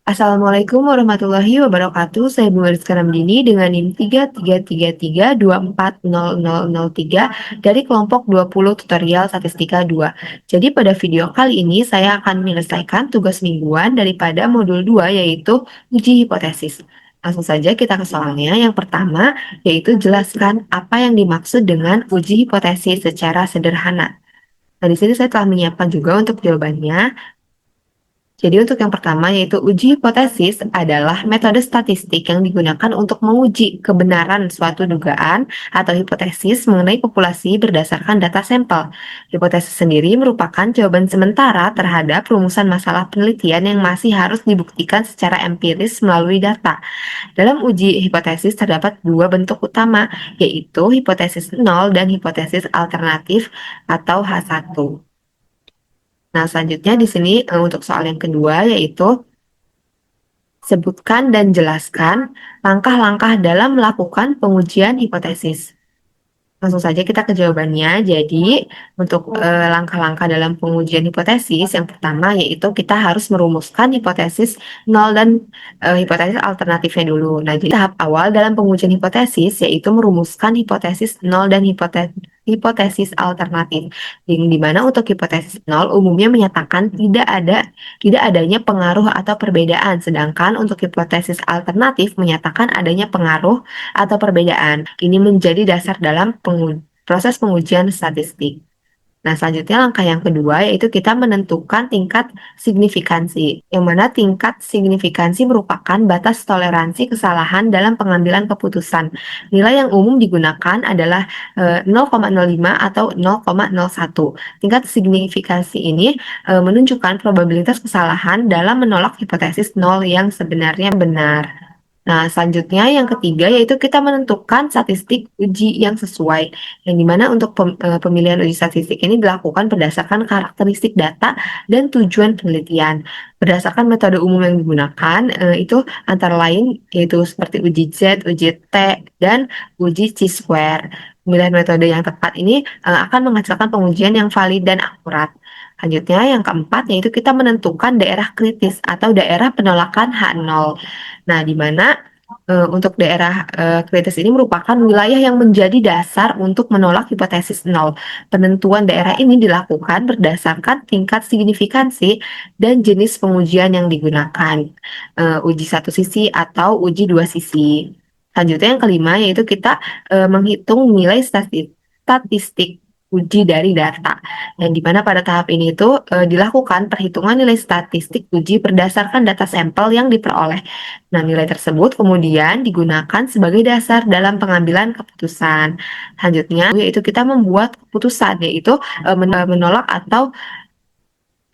Assalamualaikum warahmatullahi wabarakatuh. Saya Bunga Rizka Ramdini dengan NIM 33332400003 dari kelompok 20 tutorial statistika 2. Jadi pada video kali ini saya akan menyelesaikan tugas mingguan daripada modul 2 yaitu uji hipotesis. Langsung saja kita ke soalnya. Yang pertama yaitu jelaskan apa yang dimaksud dengan uji hipotesis secara sederhana. Nah, di sini saya telah menyiapkan juga untuk jawabannya. Jadi untuk yang pertama yaitu uji hipotesis adalah metode statistik yang digunakan untuk menguji kebenaran suatu dugaan atau hipotesis mengenai populasi berdasarkan data sampel. Hipotesis sendiri merupakan jawaban sementara terhadap rumusan masalah penelitian yang masih harus dibuktikan secara empiris melalui data. Dalam uji hipotesis terdapat dua bentuk utama, yaitu hipotesis nol dan hipotesis alternatif atau H1. Nah, selanjutnya di sini untuk soal yang kedua yaitu sebutkan dan jelaskan langkah-langkah dalam melakukan pengujian hipotesis. Langsung saja kita ke jawabannya. Jadi, untuk langkah-langkah dalam pengujian hipotesis, yang pertama yaitu kita harus merumuskan hipotesis nol dan hipotesis alternatifnya dulu. Nah, jadi tahap awal dalam pengujian hipotesis yaitu merumuskan hipotesis nol dan hipotesis alternatif. Yang dimana untuk hipotesis nol umumnya menyatakan tidak adanya pengaruh atau perbedaan, sedangkan untuk hipotesis alternatif menyatakan adanya pengaruh atau perbedaan. Ini menjadi dasar dalam proses pengujian statistik. Nah, selanjutnya langkah yang kedua yaitu kita menentukan tingkat signifikansi, yang mana tingkat signifikansi merupakan batas toleransi kesalahan dalam pengambilan keputusan. Nilai yang umum digunakan adalah 0,05 atau 0,01. Tingkat signifikansi ini menunjukkan probabilitas kesalahan dalam menolak hipotesis nol yang sebenarnya benar. Nah, selanjutnya yang ketiga yaitu kita menentukan statistik uji yang sesuai. Yang dimana untuk pemilihan uji statistik ini dilakukan berdasarkan karakteristik data dan tujuan penelitian. Berdasarkan metode umum yang digunakan itu antara lain yaitu seperti uji Z, uji T, dan uji chi-square. Pemilihan metode yang tepat ini akan menghasilkan pengujian yang valid dan akurat. Selanjutnya yang keempat yaitu kita menentukan daerah kritis atau daerah penolakan H0. Nah, di mana untuk daerah kritis ini merupakan wilayah yang menjadi dasar untuk menolak hipotesis nol. Penentuan daerah ini dilakukan berdasarkan tingkat signifikansi dan jenis pengujian yang digunakan, uji satu sisi atau uji dua sisi. Selanjutnya yang kelima yaitu kita menghitung nilai statistik uji dari data, yang dimana pada tahap ini itu dilakukan perhitungan nilai statistik uji berdasarkan data sampel yang diperoleh. Nah, nilai tersebut kemudian digunakan sebagai dasar dalam pengambilan keputusan. Selanjutnya yaitu kita membuat keputusan, yaitu menolak atau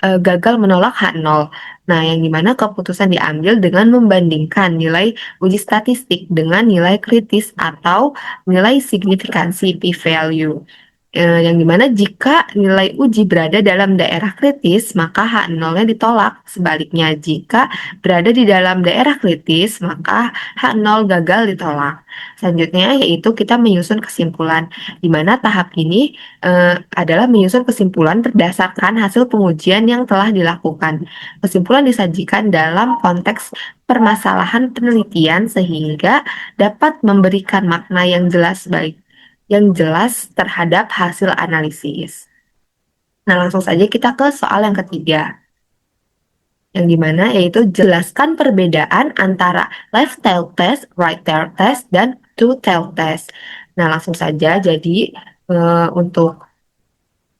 gagal menolak H0. Nah, yang dimana keputusan diambil dengan membandingkan nilai uji statistik dengan nilai kritis atau nilai signifikansi p-value. Yang dimana jika nilai uji berada dalam daerah kritis, maka H0-nya ditolak. Sebaliknya, jika berada di dalam daerah kritis, maka H0 gagal ditolak. Selanjutnya, yaitu kita menyusun kesimpulan, di mana tahap ini adalah menyusun kesimpulan berdasarkan hasil pengujian yang telah dilakukan. Kesimpulan disajikan dalam konteks permasalahan penelitian sehingga dapat memberikan makna yang jelas terhadap hasil analisis. Nah, langsung saja kita ke soal yang ketiga, yang dimana yaitu jelaskan perbedaan antara left tail test, right tail test, dan two tail test. Nah, langsung saja, jadi untuk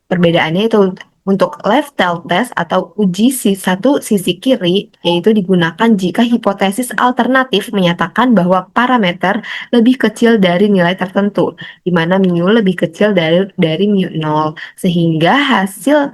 perbedaannya itu untuk left tail test atau uji satu sisi kiri yaitu digunakan jika hipotesis alternatif menyatakan bahwa parameter lebih kecil dari nilai tertentu, di mana mu lebih kecil dari mu 0, sehingga hasil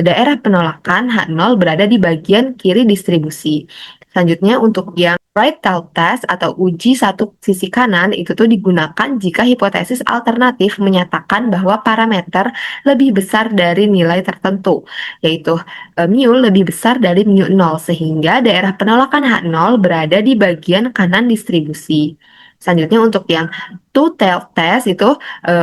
daerah penolakan H0 berada di bagian kiri distribusi. Selanjutnya untuk yang right tail test atau uji satu sisi kanan itu tuh digunakan jika hipotesis alternatif menyatakan bahwa parameter lebih besar dari nilai tertentu, yaitu mu lebih besar dari mu 0, sehingga daerah penolakan H0 berada di bagian kanan distribusi. Selanjutnya untuk yang two tail test itu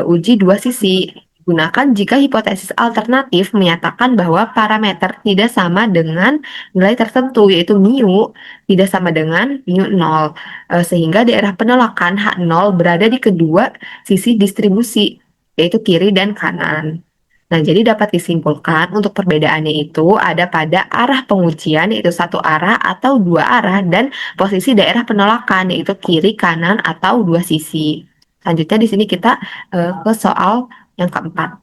uji dua sisi. Gunakan jika hipotesis alternatif menyatakan bahwa parameter tidak sama dengan nilai tertentu, yaitu mu tidak sama dengan mu nol, sehingga daerah penolakan H0 berada di kedua sisi distribusi, yaitu kiri dan kanan. Nah, jadi dapat disimpulkan untuk perbedaannya itu ada pada arah pengujian, yaitu satu arah atau dua arah, dan posisi daerah penolakan, yaitu kiri, kanan, atau dua sisi. Selanjutnya di sini kita ke soal yang keempat,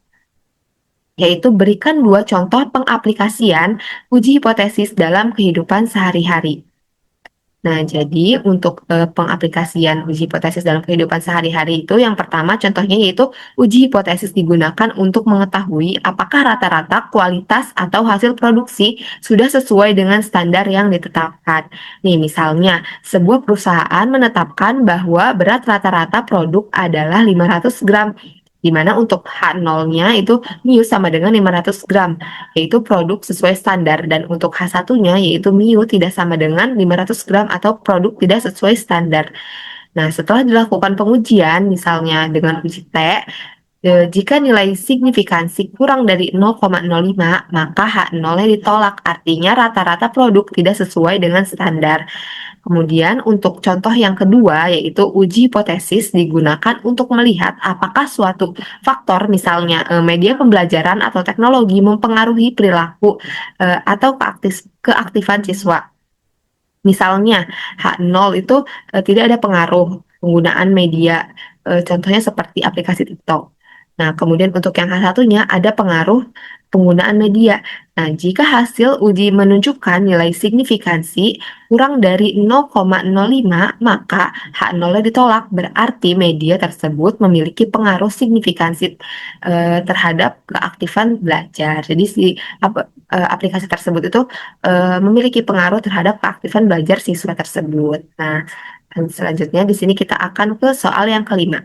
yaitu berikan dua contoh pengaplikasian uji hipotesis dalam kehidupan sehari-hari. Nah, jadi untuk pengaplikasian uji hipotesis dalam kehidupan sehari-hari itu yang pertama contohnya yaitu uji hipotesis digunakan untuk mengetahui apakah rata-rata kualitas atau hasil produksi sudah sesuai dengan standar yang ditetapkan. Nih, misalnya sebuah perusahaan menetapkan bahwa berat rata-rata produk adalah 500 gram, di mana untuk H0-nya itu mu sama dengan 500 gram, yaitu produk sesuai standar, dan untuk H1-nya yaitu mu tidak sama dengan 500 gram atau produk tidak sesuai standar. Nah, setelah dilakukan pengujian, misalnya dengan uji T, jika nilai signifikansi kurang dari 0,05, maka H0-nya ditolak, artinya rata-rata produk tidak sesuai dengan standar. Kemudian untuk contoh yang kedua yaitu uji hipotesis digunakan untuk melihat apakah suatu faktor misalnya media pembelajaran atau teknologi mempengaruhi perilaku atau keaktifan siswa. Misalnya H0 itu tidak ada pengaruh penggunaan media, contohnya seperti aplikasi TikTok. Nah, kemudian untuk yang H1-nya ada pengaruh penggunaan media. Nah, jika hasil uji menunjukkan nilai signifikansi kurang dari 0,05, maka H0-nya ditolak, berarti media tersebut memiliki pengaruh signifikansi terhadap keaktifan belajar. Jadi si aplikasi tersebut itu memiliki pengaruh terhadap keaktifan belajar siswa tersebut. Nah, dan selanjutnya di sini kita akan ke soal yang kelima,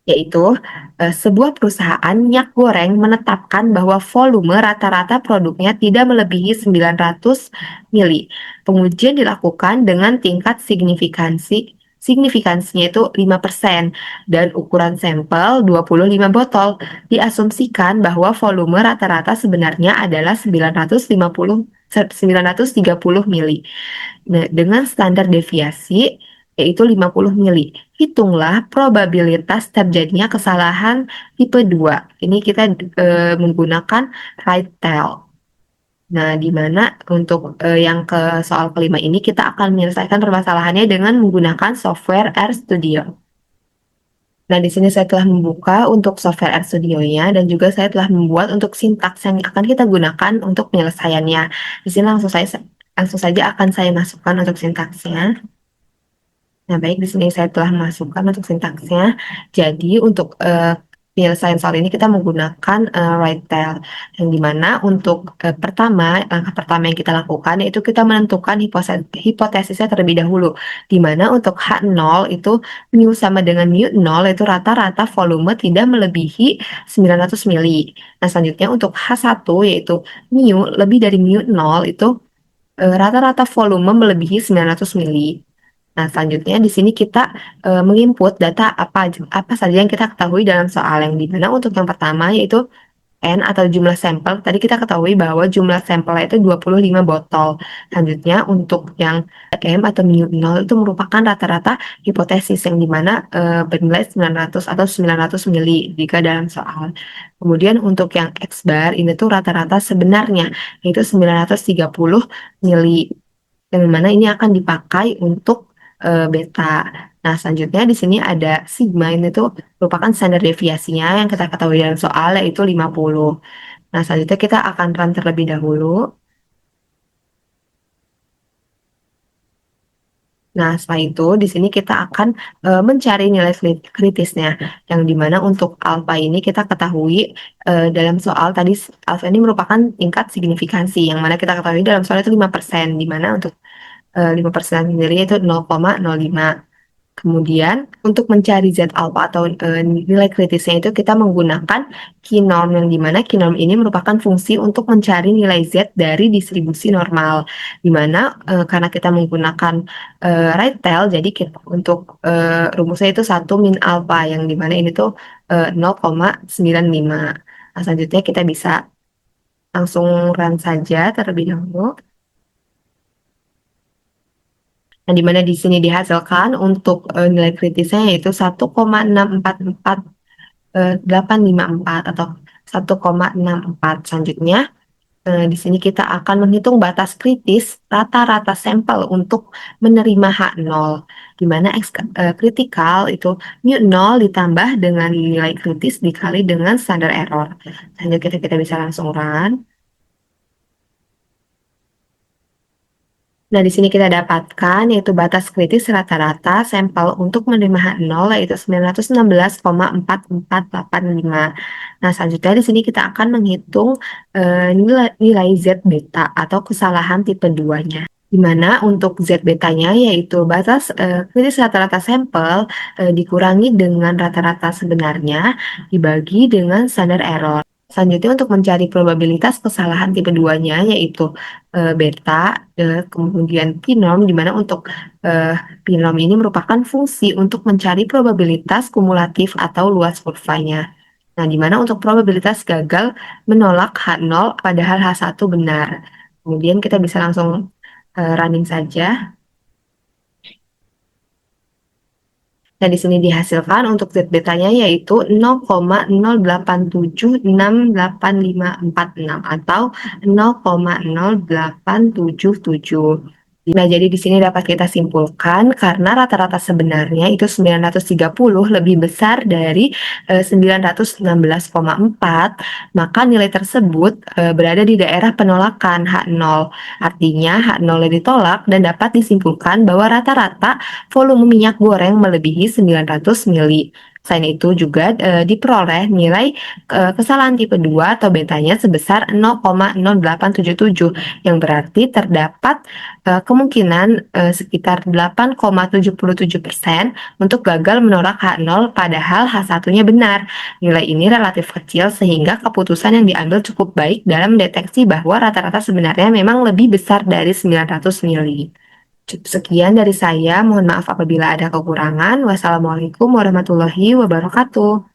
yaitu sebuah perusahaan minyak goreng menetapkan bahwa volume rata-rata produknya tidak melebihi 900 mili. Pengujian dilakukan dengan tingkat signifikansinya itu 5% dan ukuran sampel 25 botol. Diasumsikan bahwa volume rata-rata sebenarnya adalah 930 mili. Nah, dengan standar deviasi yaitu 50 mili. Hitunglah probabilitas terjadinya kesalahan tipe 2. Ini kita menggunakan right tail. Nah, di mana untuk yang ke soal kelima ini kita akan menyelesaikan permasalahannya dengan menggunakan software RStudio. Nah, di sini saya telah membuka untuk software RStudio-nya dan juga saya telah membuat untuk sintaks yang akan kita gunakan untuk penyelesaiannya. Di sini langsung saja akan saya masukkan untuk sintaksnya. Nah, baik, di sini saya telah masukkan untuk sintaksnya. Jadi, untuk penyelesaian soal ini kita menggunakan right tail, yang dimana untuk langkah pertama yang kita lakukan yaitu kita menentukan hipotesisnya terlebih dahulu, dimana untuk H0 itu mu sama dengan mu 0 itu rata-rata volume tidak melebihi 900 mili. Nah, selanjutnya untuk H1 yaitu mu lebih dari mu 0 itu rata-rata volume melebihi 900 mili. Nah, selanjutnya di sini kita menginput data apa saja yang kita ketahui dalam soal, yang dimana untuk yang pertama yaitu N atau jumlah sampel. Tadi kita ketahui bahwa jumlah sampelnya itu 25 botol. Selanjutnya untuk yang M atau mu 0 itu merupakan rata-rata hipotesis, yang dimana bernilai 900 atau 900 mili jika dalam soal. Kemudian untuk yang X bar ini tuh rata-rata sebenarnya yaitu 930 mili, yang mana ini akan dipakai untuk beta. Nah, selanjutnya di sini ada sigma, ini tuh merupakan standar deviasinya yang kita ketahui dalam soal yaitu 50. Nah, selanjutnya kita akan run terlebih dahulu. Nah, setelah itu di sini kita akan mencari nilai kritisnya, yang dimana untuk alfa ini kita ketahui dalam soal tadi alfa ini merupakan tingkat signifikansi, yang mana kita ketahui dalam soal itu 5%, dimana untuk 5% sendiri itu 0,05. Kemudian untuk mencari Z alpha atau nilai kritisnya itu kita menggunakan kinorm yang dimana kinorm ini merupakan fungsi untuk mencari nilai Z dari distribusi normal. Dimana karena kita menggunakan right tail, jadi kita, untuk rumusnya itu 1 min alpha yang dimana ini tuh 0,95. Nah, selanjutnya kita bisa langsung run saja terlebih dahulu. Nah, di mana di sini dihasilkan untuk nilai kritisnya yaitu 1,644854 atau 1,64. Selanjutnya, di sini kita akan menghitung batas kritis rata-rata sampel untuk menerima H0, di mana kritikal itu mu 0 ditambah dengan nilai kritis dikali dengan standar error. Selanjutnya kita bisa langsung run. Nah, di sini kita dapatkan yaitu batas kritis rata-rata sampel untuk menerima H0 yaitu 916,4485. Nah, selanjutnya di sini kita akan menghitung nilai Z beta atau kesalahan tipe 2-nya. Di mana untuk Z betanya yaitu batas kritis rata-rata sampel dikurangi dengan rata-rata sebenarnya dibagi dengan standar error. Selanjutnya untuk mencari probabilitas kesalahan tipe 2-nya yaitu beta, kemudian pinom, di mana untuk pinom ini merupakan fungsi untuk mencari probabilitas kumulatif atau luas kurvanya. Nah, di mana untuk probabilitas gagal menolak H0 padahal H1 benar. Kemudian kita bisa langsung running saja. Nah, di sini dihasilkan untuk Z betanya yaitu 0,08768546 atau 0,0877. Nah, jadi di sini dapat kita simpulkan karena rata-rata sebenarnya itu 930 lebih besar dari 916,4, maka nilai tersebut berada di daerah penolakan H0. Artinya H0 ditolak dan dapat disimpulkan bahwa rata-rata volume minyak goreng melebihi 900 mili. Selain itu juga diperoleh nilai kesalahan tipe 2 atau betanya sebesar 0,0877 yang berarti terdapat kemungkinan sekitar 8,77% untuk gagal menolak H0 padahal H1-nya benar. Nilai ini relatif kecil sehingga keputusan yang diambil cukup baik dalam mendeteksi bahwa rata-rata sebenarnya memang lebih besar dari 900 mili. Cukup sekian dari saya, mohon maaf apabila ada kekurangan. Wassalamualaikum warahmatullahi wabarakatuh.